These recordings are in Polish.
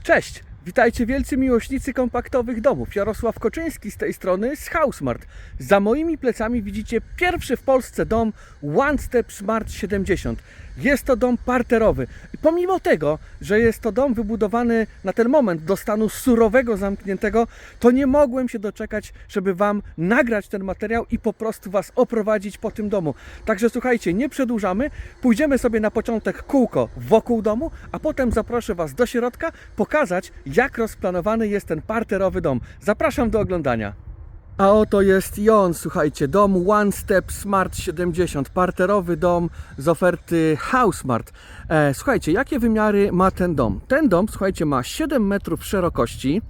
Cześć! Witajcie wielcy miłośnicy kompaktowych domów. Jarosław Koczyński z tej strony z HouseSmart. Za moimi plecami widzicie pierwszy w Polsce dom One Step Smart 70. Jest to dom parterowy. I pomimo tego, że jest to dom wybudowany na ten moment do stanu surowego, zamkniętego, to nie mogłem się doczekać, żeby Wam nagrać ten materiał i po prostu Was oprowadzić po tym domu. Także słuchajcie, nie przedłużamy. Pójdziemy sobie na początek kółko wokół domu, a potem zaproszę Was do środka pokazać, jak rozplanowany jest ten parterowy dom. Zapraszam do oglądania. A oto jest i on, słuchajcie, dom One Step Smart 70, parterowy dom z oferty HouseSmart. Słuchajcie, jakie wymiary ma ten dom? Ten dom, słuchajcie, ma 7 metrów szerokości,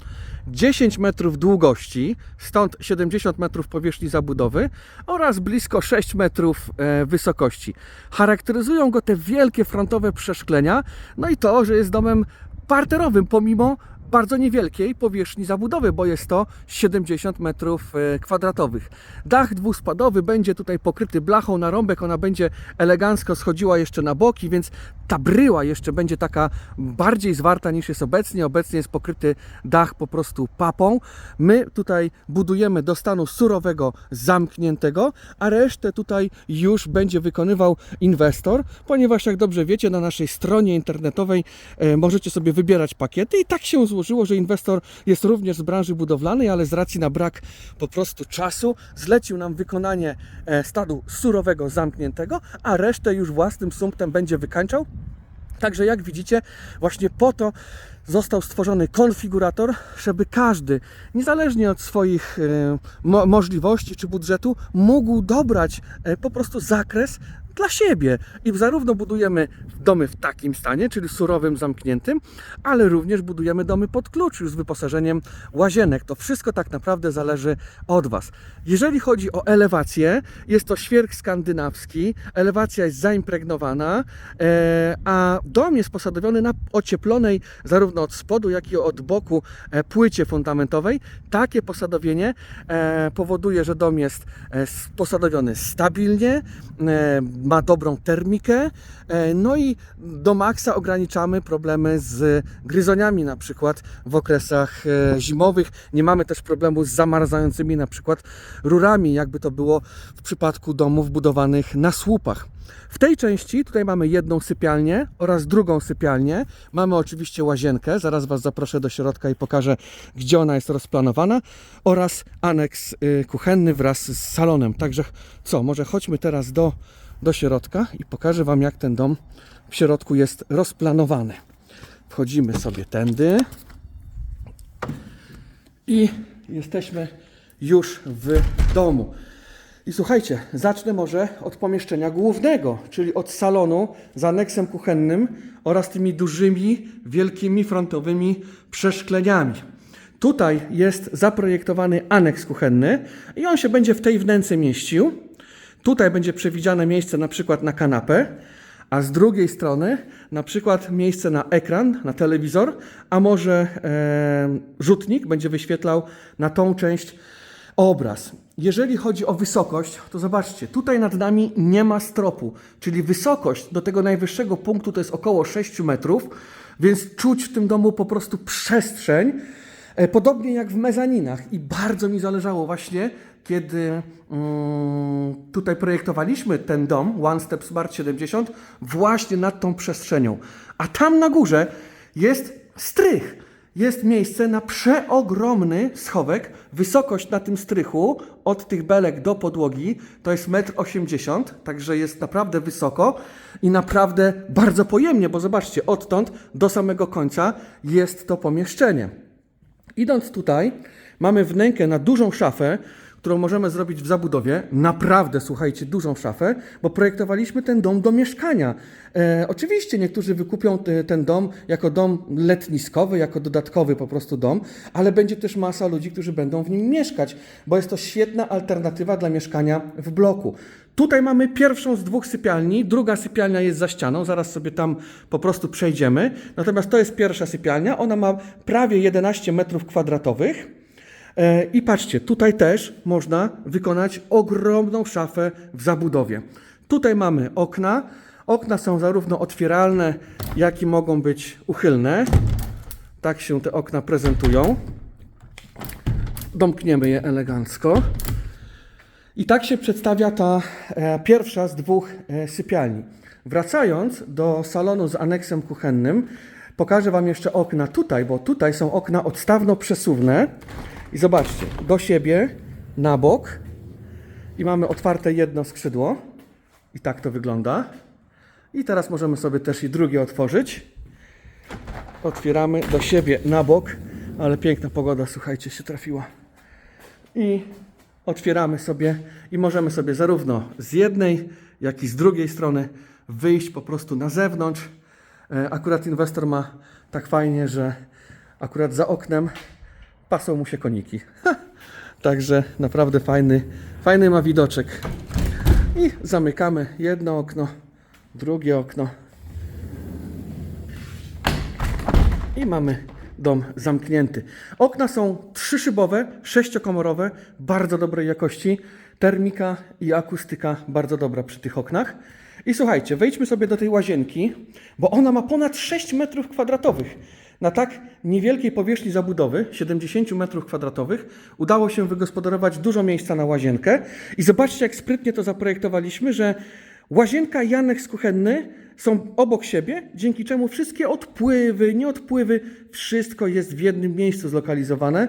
10 metrów długości, stąd 70 metrów powierzchni zabudowy oraz blisko 6 metrów wysokości. Charakteryzują go te wielkie frontowe przeszklenia, no i to, że jest domem parterowym pomimo bardzo niewielkiej powierzchni zabudowy, bo jest to 70 metrów kwadratowych. Dach dwuspadowy będzie tutaj pokryty blachą na rąbek, ona będzie elegancko schodziła jeszcze na boki, więc ta bryła jeszcze będzie taka bardziej zwarta niż jest obecnie. Obecnie jest pokryty dach po prostu papą. My tutaj budujemy do stanu surowego, zamkniętego, a resztę tutaj już będzie wykonywał inwestor, ponieważ jak dobrze wiecie, na naszej stronie internetowej możecie sobie wybierać pakiety i tak się złożyło, że inwestor jest również z branży budowlanej, ale z racji na brak po prostu czasu zlecił nam wykonanie stanu surowego, zamkniętego, a resztę już własnym sumptem będzie wykańczał. Także jak widzicie, właśnie po to został stworzony konfigurator, żeby każdy, niezależnie od swoich możliwości czy budżetu, mógł dobrać po prostu zakres dla siebie. I zarówno budujemy domy w takim stanie, czyli surowym, zamkniętym, ale również budujemy domy pod klucz już z wyposażeniem łazienek. To wszystko tak naprawdę zależy od Was. Jeżeli chodzi o elewację, jest to świerk skandynawski, elewacja jest zaimpregnowana, a dom jest posadowiony na ocieplonej zarówno od spodu, jak i od boku płycie fundamentowej. Takie posadowienie powoduje, że dom jest posadowiony stabilnie, ma dobrą termikę, no i do maksa ograniczamy problemy z gryzoniami na przykład w okresach zimowych. Nie mamy też problemu z zamarzającymi na przykład rurami, jakby to było w przypadku domów budowanych na słupach. W tej części tutaj mamy jedną sypialnię oraz drugą sypialnię. Mamy oczywiście łazienkę, zaraz Was zaproszę do środka i pokażę, gdzie ona jest rozplanowana, oraz aneks kuchenny wraz z salonem. Także co, może chodźmy teraz do środka i pokażę Wam, jak ten dom w środku jest rozplanowany. Wchodzimy sobie tędy i jesteśmy już w domu. I słuchajcie, zacznę może od pomieszczenia głównego, czyli od salonu z aneksem kuchennym oraz tymi dużymi, wielkimi frontowymi przeszkleniami. Tutaj jest zaprojektowany aneks kuchenny i on się będzie w tej wnęce mieścił. Tutaj będzie przewidziane miejsce na przykład na kanapę, a z drugiej strony na przykład miejsce na ekran, na telewizor, a może rzutnik będzie wyświetlał na tą część obraz. Jeżeli chodzi o wysokość, to zobaczcie, tutaj nad nami nie ma stropu, czyli wysokość do tego najwyższego punktu to jest około 6 metrów, więc czuć w tym domu po prostu przestrzeń, podobnie jak w mezaninach. I bardzo mi zależało właśnie, kiedy tutaj projektowaliśmy ten dom One Step Smart 70 właśnie nad tą przestrzenią. A tam na górze jest strych. Jest miejsce na przeogromny schowek. Wysokość na tym strychu od tych belek do podłogi to jest 1,80 m, także jest naprawdę wysoko i naprawdę bardzo pojemnie, bo zobaczcie, odtąd do samego końca jest to pomieszczenie. Idąc tutaj, mamy wnękę na dużą szafę, którą możemy zrobić w zabudowie. Naprawdę, słuchajcie, dużą szafę, bo projektowaliśmy ten dom do mieszkania. Oczywiście niektórzy wykupią ten dom jako dom letniskowy, jako dodatkowy po prostu dom, ale będzie też masa ludzi, którzy będą w nim mieszkać, bo jest to świetna alternatywa dla mieszkania w bloku. Tutaj mamy pierwszą z dwóch sypialni, druga sypialnia jest za ścianą, zaraz sobie tam po prostu przejdziemy. Natomiast to jest pierwsza sypialnia, ona ma prawie 11 metrów kwadratowych. I patrzcie, tutaj też można wykonać ogromną szafę w zabudowie. Tutaj mamy okna. Okna są zarówno otwieralne, jak i mogą być uchylne. Tak się te okna prezentują. Domkniemy je elegancko. I tak się przedstawia ta pierwsza z dwóch sypialni. Wracając do salonu z aneksem kuchennym, pokażę Wam jeszcze okna tutaj, bo tutaj są okna odstawno-przesuwne. I zobaczcie, do siebie, na bok. I mamy otwarte jedno skrzydło. I tak to wygląda. I teraz możemy sobie też i drugie otworzyć. Otwieramy do siebie, na bok. Ale piękna pogoda, słuchajcie, się trafiła. I otwieramy sobie i możemy sobie zarówno z jednej, jak i z drugiej strony wyjść po prostu na zewnątrz. Akurat inwestor ma tak fajnie, że akurat za oknem pasą mu się koniki. Także naprawdę fajny ma widoczek. I zamykamy jedno okno, drugie okno. I mamy dom zamknięty. Okna są trzyszybowe, sześciokomorowe, bardzo dobrej jakości. Termika i akustyka bardzo dobra przy tych oknach. I słuchajcie, wejdźmy sobie do tej łazienki, bo ona ma ponad 6 metrów kwadratowych. Na tak niewielkiej powierzchni zabudowy, 70 metrów kwadratowych, udało się wygospodarować dużo miejsca na łazienkę. I zobaczcie, jak sprytnie to zaprojektowaliśmy, że łazienka i aneks kuchenny są obok siebie, dzięki czemu wszystkie odpływy, nieodpływy, wszystko jest w jednym miejscu zlokalizowane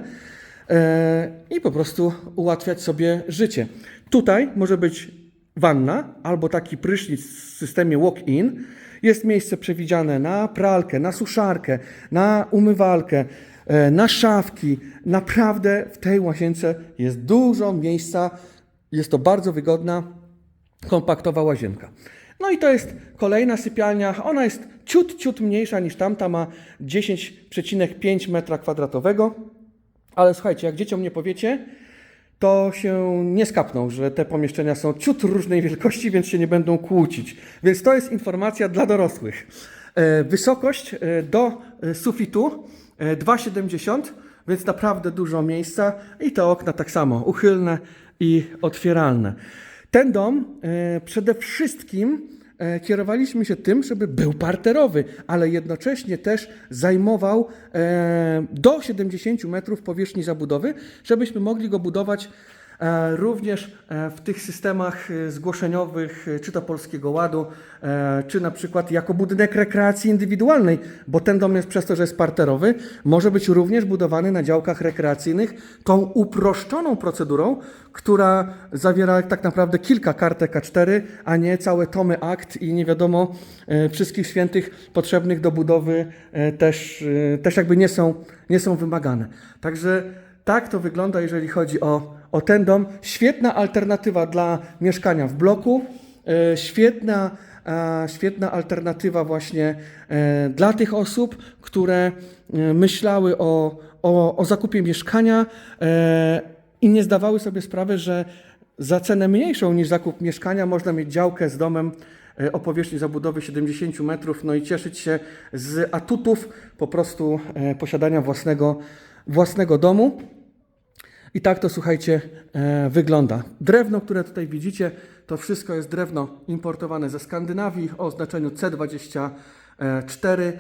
i po prostu ułatwiać sobie życie. Tutaj może być wanna albo taki prysznic w systemie walk-in. Jest miejsce przewidziane na pralkę, na suszarkę, na umywalkę, na szafki. Naprawdę w tej łazience jest dużo miejsca. Jest to bardzo wygodna, kompaktowa łazienka. No i to jest kolejna sypialnia. Ona jest ciut mniejsza niż tamta, ma 10,5 m². Ale słuchajcie, jak dzieciom nie powiecie, to się nie skapną, że te pomieszczenia są ciut różnej wielkości, więc się nie będą kłócić. Więc to jest informacja dla dorosłych. Wysokość do sufitu 2,70 m, więc naprawdę dużo miejsca i te okna tak samo uchylne i otwieralne. Ten dom przede wszystkim kierowaliśmy się tym, żeby był parterowy, ale jednocześnie też zajmował do 70 metrów powierzchni zabudowy, żebyśmy mogli go budować również w tych systemach zgłoszeniowych, czy to Polskiego Ładu, czy na przykład jako budynek rekreacji indywidualnej, bo ten dom jest przez to, że jest parterowy, może być również budowany na działkach rekreacyjnych tą uproszczoną procedurą, która zawiera tak naprawdę kilka kartek A4, a nie całe tomy akt i nie wiadomo wszystkich świętych potrzebnych do budowy też jakby nie są wymagane. Także tak to wygląda, jeżeli chodzi o ten dom. Świetna alternatywa dla mieszkania w bloku, świetna alternatywa właśnie dla tych osób, które myślały o zakupie mieszkania i nie zdawały sobie sprawy, że za cenę mniejszą niż zakup mieszkania można mieć działkę z domem o powierzchni zabudowy 70 metrów, no i cieszyć się z atutów po prostu posiadania własnego domu. I tak to, słuchajcie, wygląda. Drewno, które tutaj widzicie, to wszystko jest drewno importowane ze Skandynawii o oznaczeniu C24.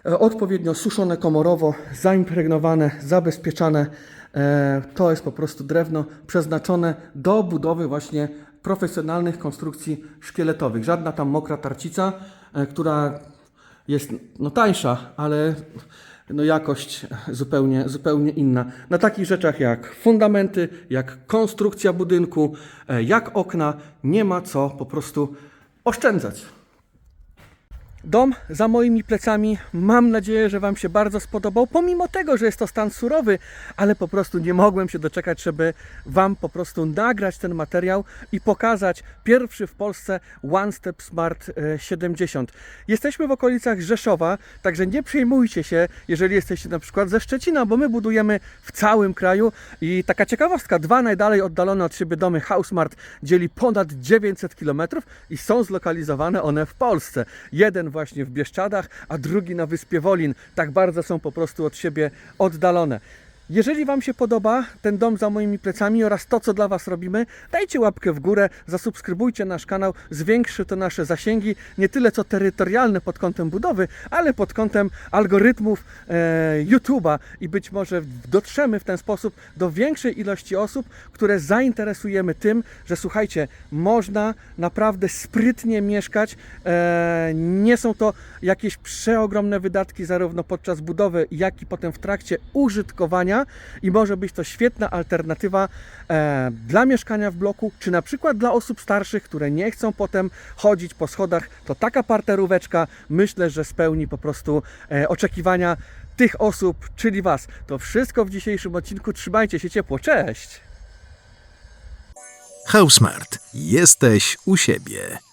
Odpowiednio suszone komorowo, zaimpregnowane, zabezpieczane. To jest po prostu drewno przeznaczone do budowy właśnie profesjonalnych konstrukcji szkieletowych. Żadna tam mokra tarcica, która jest tańsza, ale jakość zupełnie inna. Na takich rzeczach jak fundamenty, jak konstrukcja budynku, jak okna, nie ma co po prostu oszczędzać. Dom za moimi plecami, mam nadzieję, że Wam się bardzo spodobał, pomimo tego, że jest to stan surowy, ale po prostu nie mogłem się doczekać, żeby Wam po prostu nagrać ten materiał i pokazać pierwszy w Polsce One Step Smart 70. Jesteśmy w okolicach Rzeszowa, także nie przejmujcie się, jeżeli jesteście na przykład ze Szczecina, bo my budujemy w całym kraju i taka ciekawostka, 2 najdalej oddalone od siebie domy HouseMart dzieli ponad 900 km i są zlokalizowane one w Polsce. Jeden właśnie w Bieszczadach, a drugi na wyspie Wolin. Tak bardzo są po prostu od siebie oddalone. Jeżeli Wam się podoba ten dom za moimi plecami oraz to, co dla Was robimy, dajcie łapkę w górę, zasubskrybujcie nasz kanał, zwiększy to nasze zasięgi, nie tyle co terytorialne pod kątem budowy, ale pod kątem algorytmów YouTube'a i być może dotrzemy w ten sposób do większej ilości osób, które zainteresujemy tym, że słuchajcie, można naprawdę sprytnie mieszkać, nie są to jakieś przeogromne wydatki zarówno podczas budowy, jak i potem w trakcie użytkowania i może być to świetna alternatywa dla mieszkania w bloku, czy na przykład dla osób starszych, które nie chcą potem chodzić po schodach, to taka parteróweczka myślę, że spełni po prostu oczekiwania tych osób, czyli Was. To wszystko w dzisiejszym odcinku. Trzymajcie się ciepło. Cześć! Housmart. Jesteś u siebie.